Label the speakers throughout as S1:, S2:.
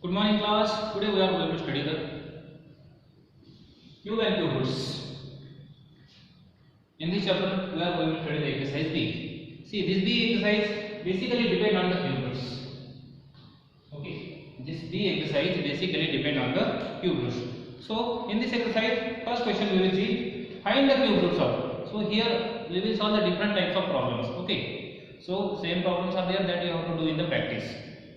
S1: Good morning class. Today we are going to study the cube and cube roots. In this chapter we are going to study the exercise B. See, this B exercise basically depend on the cube roots. Okay, this B exercise basically depend on the cube roots. So in this exercise, first question we will see, find the cube roots of. So here we will solve the different types of problems. Okay, so same problems are there that you have to do in the practice.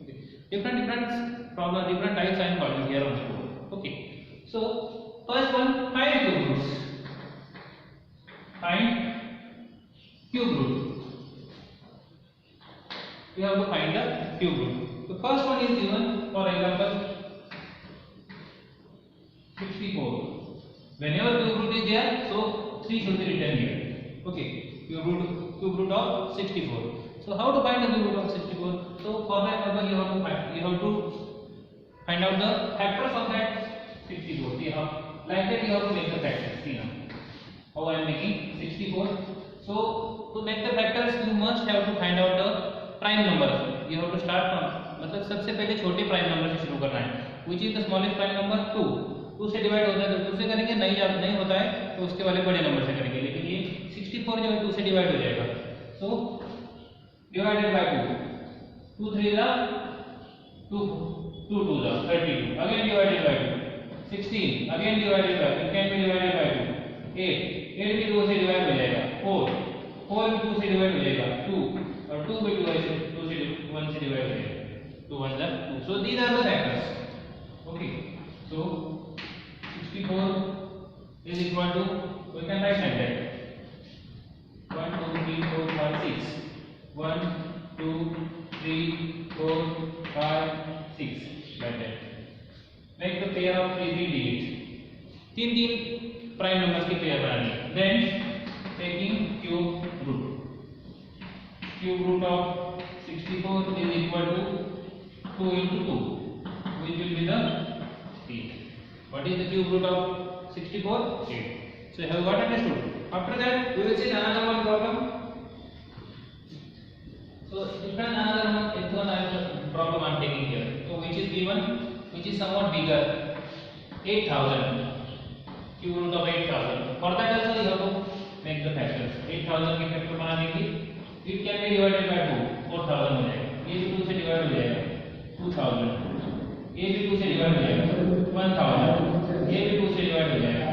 S1: Okay, different problem, different types I am calling here on the board. Okay, so first one, find cube roots. Find cube root. We have to find the cube root. The first one is given, for example, 64. Whenever cube root is there, so 3 should be written here. Okay, cube root of 64. So how to find the cube root of 64? So for that purpose you have to find out the factors of that 64. See how, like that you have to make the factors. See now how I am making 64. So to make the factors you must have to find out the prime number. You have to start from, मतलब सबसे पहले छोटे prime number से शुरू करना है. Which is the smallest prime number? 2. 2 से divide होता है तो 2 से करेंगे, नहीं होता है तो उसके वाले बड़े नंबर से करेंगे. लेकिन ये 64 जो है 2 से डिवाइड हो जाएगा. So divided by 2. 2 3 जा 2 2 जा 32. Again divided by 2. 16. Again divided by 2. Can be divided by 2. 8 भी 2 से डिवाइड हो जाएगा. 4 भी 2 से डिवाइड हो जाएगा. 2 और 2 भी 2 से 1 से डिवाइड हो जाएगा. 2 1 जा 2. So these are the factors. Okay, so 64 is equal to, we can write like that, 1 2 3 4 5 6. 1 2 3 4 5 6 like that. Make the pair of 3 3 digits. 3 prime numbers की pair बनानी. Then taking cube root of 64 is equal to 2 into 2, which will be the 8. What is the cube root of 64? 8. So you have got understood. After that we will see another one problem. So different another one problem I am taking here. So which is given, which is somewhat bigger, 8000. Cube root of 8000. For that also you have to make the factors. 8000 के factor बना देंगे. It can be divided by 2. 4000 हो जाएगा. ये भी 2 से divide हो जाएगा. 2000. ये भी 2 से डिवाइड हो जाएगा. 1000. ये भी 2 से डिवाइड हो जाएगा.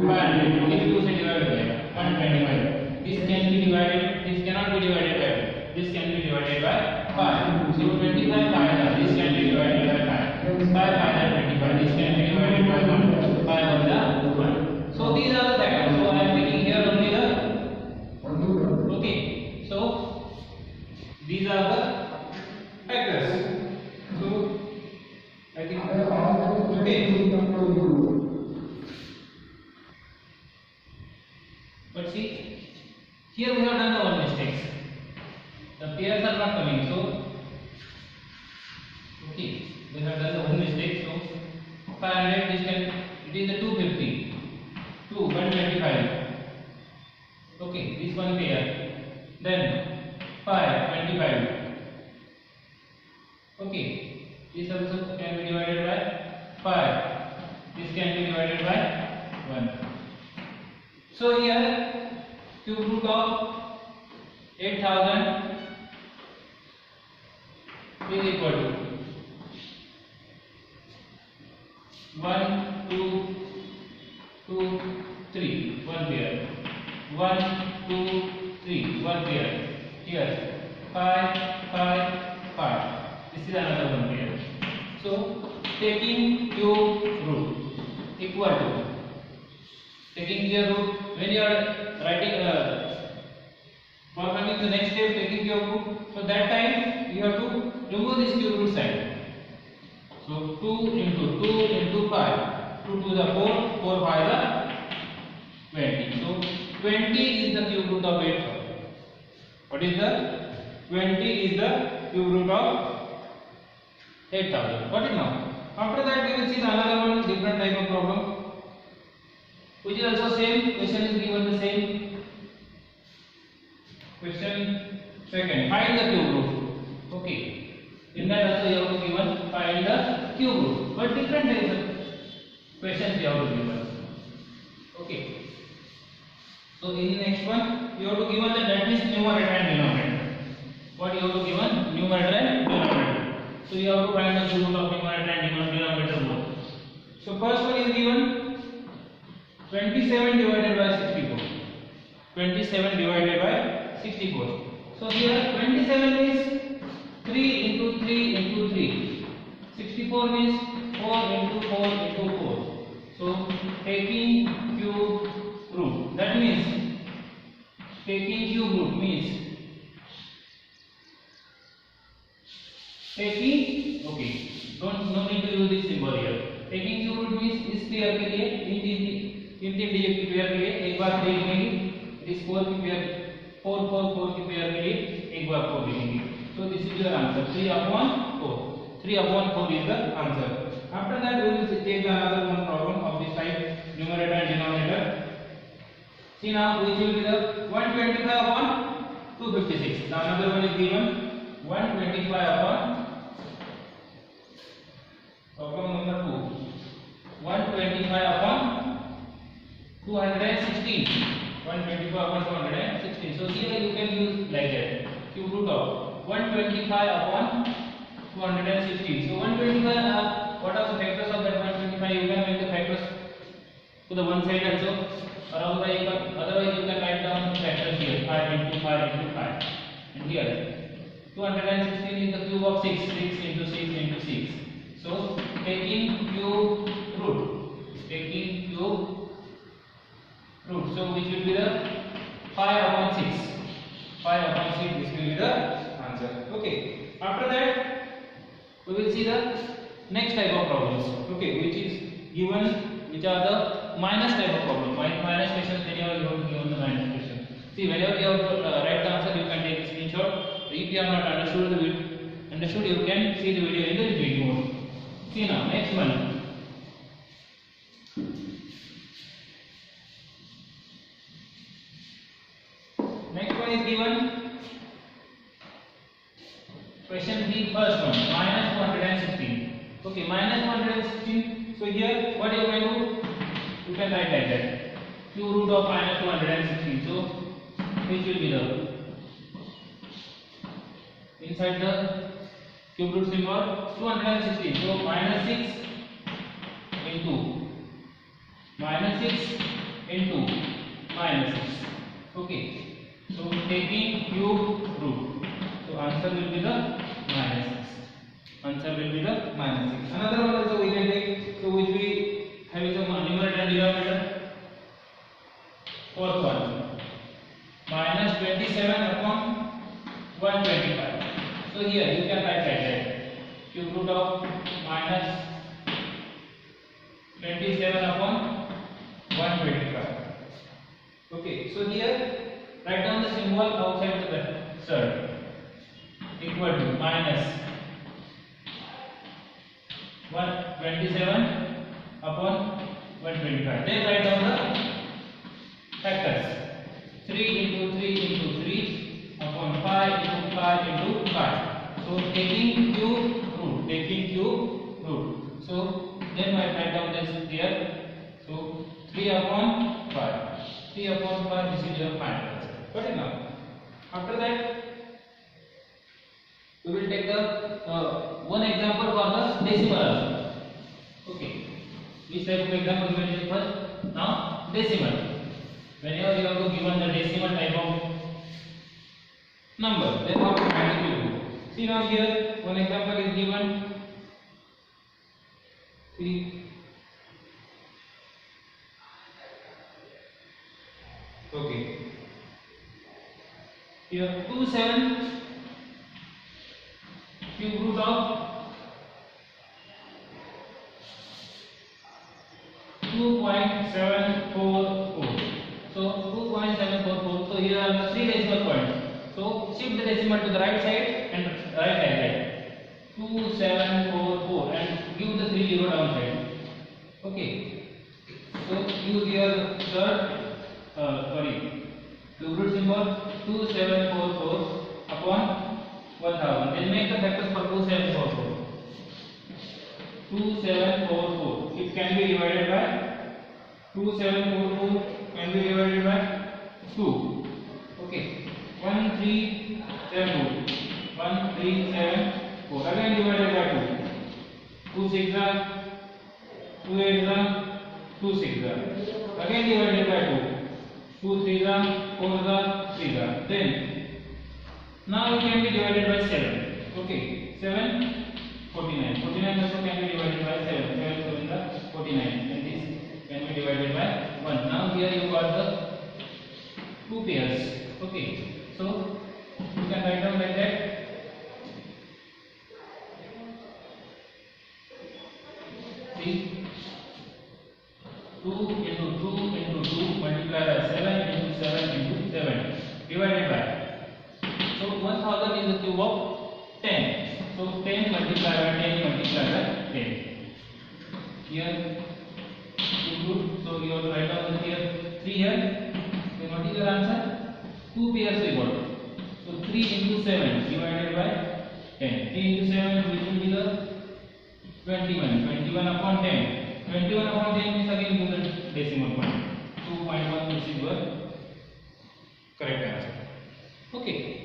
S1: 500. ये भी 2 से डिवाइड हो जाएगा. 125. This can be divided. This cannot be divided by 2. This can be divided by 5. So 25 500. This can be divided by 5. 5 525. This can be divided by 1. 5 on the 1. So these are the factors. So I am taking here only the. Okay. So these are the factors. So I think okay. But see, here we have done the one mistake. The pairs are not coming. So okay, we have done the one mistake. So 500, this can, it is the 250, 125. Okay, this one pair. Then 525. Okay, this also can be divided by 5. This can be divided by 1. So here cube root of 8000 is equal to 1 2 2 3, one pair. 1 2 3, one pair. Here 5 5 5. This is another one pair. So taking cube root equal to, taking cube root, when you are writing for coming to the next step, taking cube root, so that time you have to remove this cube root side. So 2 into 5, 2 to the 4, 4 5 the 20. So 20 is the cube root of 8000. What is the 20 is the cube root of 8000. Got it now? After that we will see another one, different type of problem, which is also same. Question is given the same. Question second, find the cube root. Okay, in that also you have to given find the cube root, but different types of questions we have to give us. Okay. So in the next one, you have to give us that means numerator and denominator. What you have to give us? Numerator and denominator. So you have to find the root of numerator and denominator both. So first one is given 27 divided by 64. 27 divided by 64. So here 27 is 3 into 3 into 3. 64 means 4 into 4 into 4. So taking cube root. That means taking cube root means taking, okay, no need to use this symbol here. Taking cube root means इस pair के लिए इन तीन digit की pair के लिए एक बार 3 लिखेंगे, इस 4 की पेयर 4 4 4 की पेयर के लिए एक बार 4 लिखेंगे. So this is your answer, 3/4. 3/4 is the answer. After that we will take another one problem of this type, numerator and denominator. See now which will be the 125/256. The another one is given 125/, problem number 2, 125/216. 125/216. So here you can use like that, cube root of 125/216. So 125, what are the factors of that 125? You can make the factors to the one side also, or otherwise you can write down the factors here, 5 into 5 into 5. And here 216 is the cube of 6, 6 into 6 into 6. So taking cube root, so which will be the 5/6. 5/6, this will be the answer. Okay. After that we will see the next type of problems. Okay, which is given, which are the minus type of problem. Minus questions, whenever you have to give the minus question. See, whenever you have to write the answer, you can take a screenshot. If you have not understood the video, you can see the video in the repeat mode. See now, next one. Next one is given. Question B, first one, minus 216. Okay, minus 216. So here, what you can do? You can write like that. Cube root of minus 216. So which will be the inside the cube root symbol 216. So minus 6 into minus 6 into minus 6. Okay. So taking cube root. So answer will be the minus 6. Answer will be the minus 6. Another one also we can take. So which we have is a numerator and denominator. Fourth one, minus 27/125. So here you can write like that. Cube root of minus 27/125. Okay. So here write down the symbol outside the circle. Equal to minus 127/125. Then write down the factors. 3 into 3 into 3 upon 5 into 5 into 5. So taking cube root. So then I write down this here. So 3/5. 3/5. This is your final answer. Got it now? After that, we will take the one example for the decimal also. Okay. Which type of example we will take first? Now decimal. Whenever you have to given the decimal type of number, then how to find the cube root? See now here one example is given. See. Okay. Here 27 cube root of 2.744. So 2.744. So here are the 3 decimal points. So shift the decimal to the right side and write like that. 2744 and give the 3 0 downside. Okay. So use your cube root symbol 2744 upon 1000. Then make the factors for 2744. 2744. It can be divided by 2744 can be divided by 2. Okay. 1374. 1374. Again divided by 2. 2 6 are 2 8 are 2 6 are. Again divided by 2. 2 3 are 4 are 3 are. Then now it can be divided by 7. Okay. 7 49. 49 also can be divided by 7. 7 7 is 49. And this can be divided by 1. Now here you got the two pairs. Okay. So you can write down like that. See, 2 into 2 into 2 multiplied by 7 into 7 into 7 divided by. So 1000 is the cube of 10. So 10 multiplied by 10 multiplied by 10. Here cube. So you have to write down here 3 here. So what is your answer? 2 pairs we got. So 3 into 7 divided by 10. 3 into 7 which will be the 21. 21 upon 10. 21 upon 10 means again use the decimal point. 2.1 this is your correct answer. Okay.